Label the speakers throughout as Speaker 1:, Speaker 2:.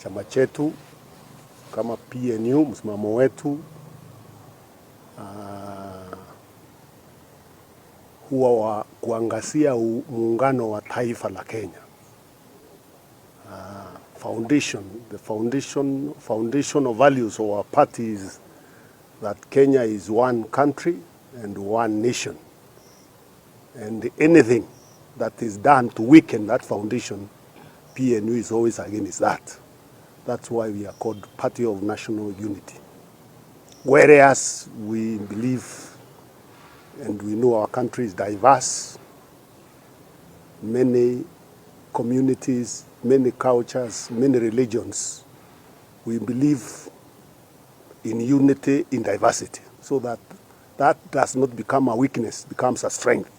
Speaker 1: chama chetu kama PNU, msimamo wetu huwa wa kuangazia muungano wa taifa la Kenya. The foundation of values of our party is that Kenya is one country and one nation. And anything that is done to weaken that foundation, PNU is always against that. That's why we are called Party of National Unity. Whereas we believe and we know our country is diverse, many communities, many cultures, many religions, we believe in unity in diversity, so that does not become a weakness, becomes a strength.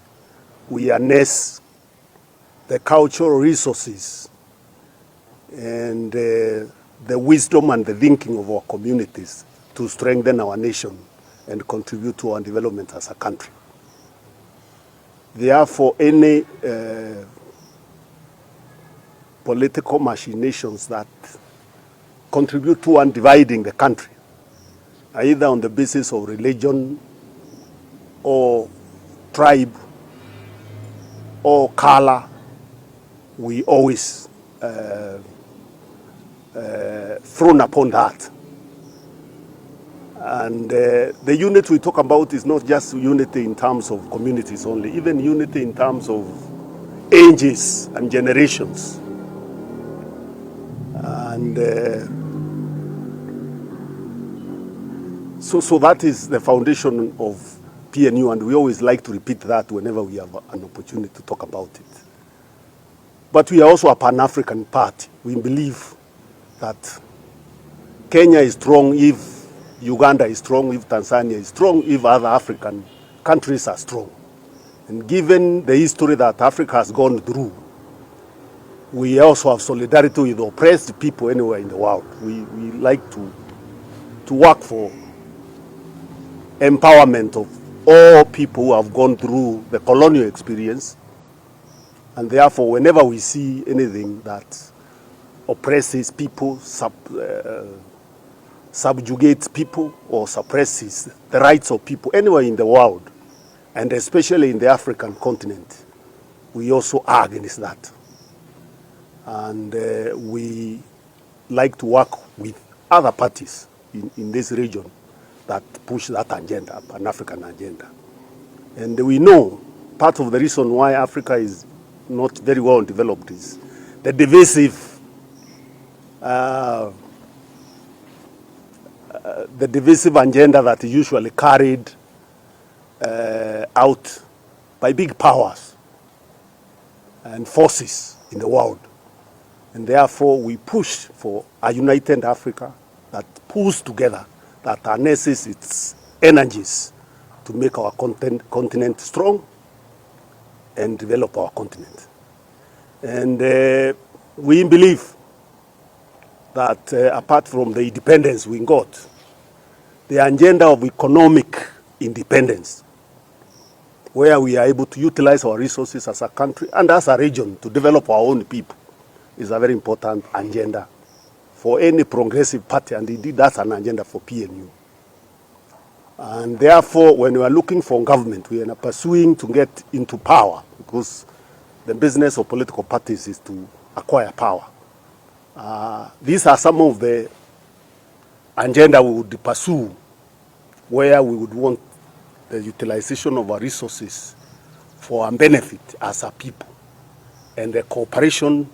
Speaker 1: We harness the cultural resources and the wisdom and the thinking of our communities to strengthen our nation and contribute to our development as a country. Therefore, any political machinations that contribute to undividing the country, either on the basis of religion or tribe or color, we always thrown upon that. And the unity we talk about is not just unity in terms of communities only, even unity in terms of ages and generations. And so that is the foundation of PNU, and we always like to repeat that whenever we have an opportunity to talk about it. But we are also a Pan-African party. We believe that Kenya is strong if Uganda is strong, if Tanzania is strong, if other African countries are strong. And given the history that Africa has gone through, we also have solidarity with oppressed people anywhere in the world. We like to work for empowerment of all people who have gone through the colonial experience. And therefore, whenever we see anything that oppresses people, subjugates people, or suppresses the rights of people anywhere in the world, and especially in the African continent, we also are against that. And we like to work with other parties in this region that push that agenda, an African agenda. And we know part of the reason why Africa is not very well developed is the divisive agenda that is usually carried out by big powers and forces in the world. And therefore, we push for a united Africa that pulls together, that harnesses its energies to make our continent strong and develop our continent. And we believe that apart from the independence we got, the agenda of economic independence, where we are able to utilize our resources as a country and as a region to develop our own people, is a very important agenda for any progressive party, and indeed that's an agenda for PNU. And therefore, when we are looking for government, we are pursuing to get into power, because the business of political parties is to acquire power. These are some of the agenda we would pursue, where we would want the utilization of our resources for our benefit as a people, and the cooperation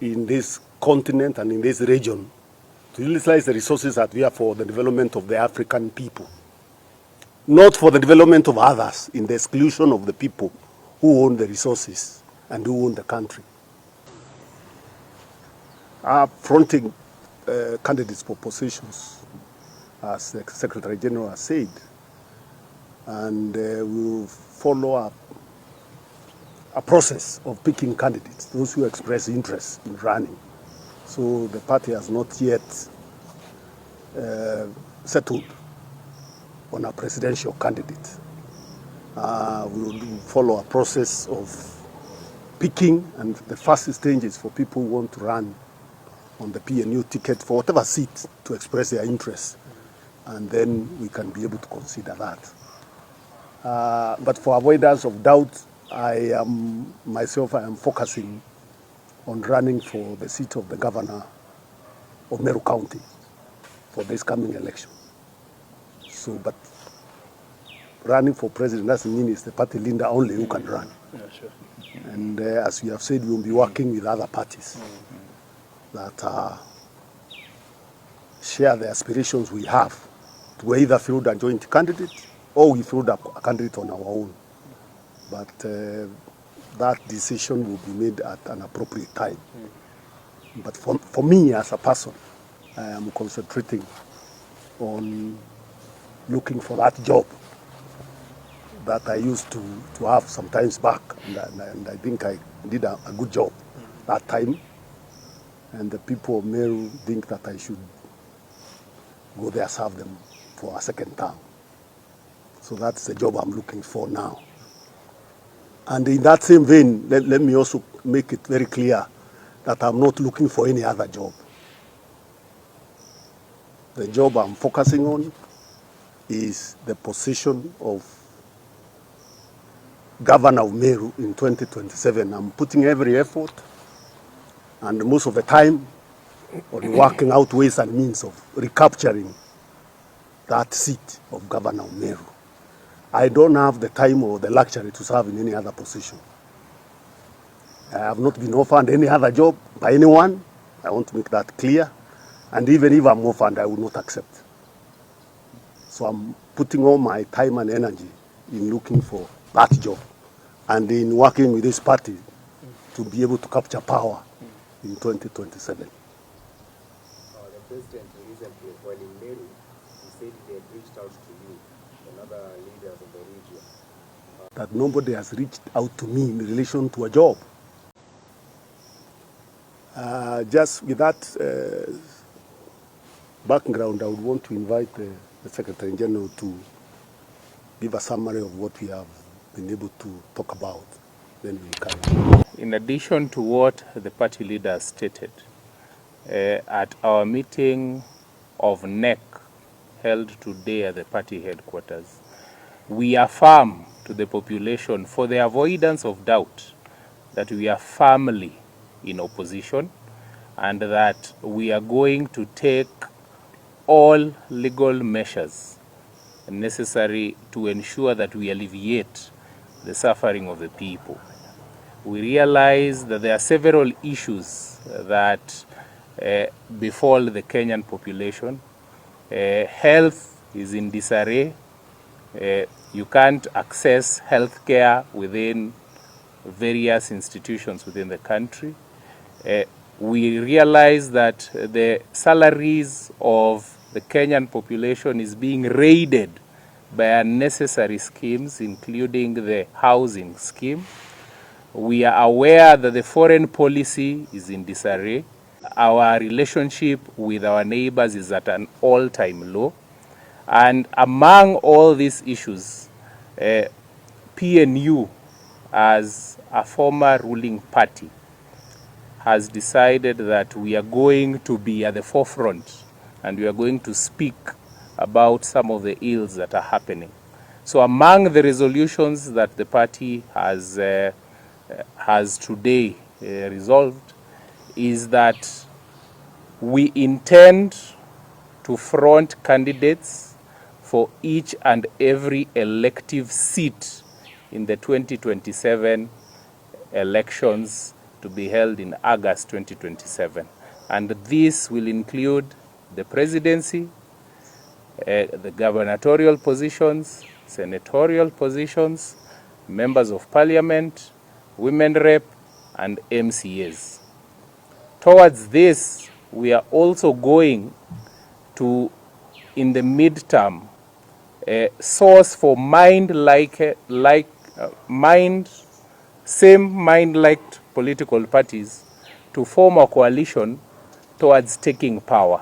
Speaker 1: in this continent and in this region to utilize the resources that we have for the development of the African people, not for the development of others in the exclusion of the people who own the resources and who own the country. Our fronting candidates for positions, as the Secretary General has said, and we will follow up a process of picking candidates, those who express interest in running. So the party has not yet settled on a presidential candidate. We will follow a process of picking, and the first stage is for people who want to run on the PNU ticket for whatever seat to express their interest, and then we can be able to consider that. But for avoidance of doubt, I am focusing on running for the seat of the governor of Meru County for this coming election. So, but running for president doesn't mean it's the party leader only who can run.
Speaker 2: Yeah, sure.
Speaker 1: And as we have said, we will be working with other parties that share the aspirations we have to either field a joint candidate or we field a candidate on our own. But that decision will be made at an appropriate time. But for me as a person, I am concentrating on looking for that job that I used to have some times back, and I think I did a good job that time. And the people of Meru think that I should go there, serve them for a second term. So that's the job I'm looking for now. And in that same vein, let me also make it very clear that I'm not looking for any other job. The job I'm focusing on is the position of Governor of Meru in 2027. I'm putting every effort and most of the time on working out ways and means of recapturing that seat of Governor of Meru. I don't have the time or the luxury to serve in any other position. I have not been offered any other job by anyone. I want to make that clear. And even if I'm offered, I will not accept. So I'm putting all my time and energy in looking for that job and in working with this party to be able to capture power in 2027.
Speaker 3: The president recently, while in Meru, he said he had reached out to you and other leaders of the region.
Speaker 1: That nobody has reached out to me in relation to a job. Just with that background, I would want to invite the Secretary General to give a summary of what we have been able to talk about. Then we can.
Speaker 2: In addition to what the party leader stated, at our meeting of NEC held today at the party headquarters, we affirm to the population, for the avoidance of doubt, that we are firmly in opposition and that we are going to take all legal measures necessary to ensure that we alleviate the suffering of the people. We realize that there are several issues that befall the Kenyan population. Health is in disarray. You can't access health care within various institutions within the country. We realize that the salaries of the Kenyan population is being raided by unnecessary schemes, including the housing scheme. We are aware that the foreign policy is in disarray. Our relationship with our neighbors is at an all-time low. And among all these issues, PNU, as a former ruling party, has decided that we are going to be at the forefront and we are going to speak about some of the ills that are happening. So among the resolutions that the party has today resolved is that we intend to front candidates for each and every elective seat in the 2027 elections to be held in August 2027. And this will include the presidency, the gubernatorial positions, senatorial positions, members of parliament, women rep, and MCAs. Towards this, we are also going to, in the midterm, source for same mind-like political parties to form a coalition towards taking power.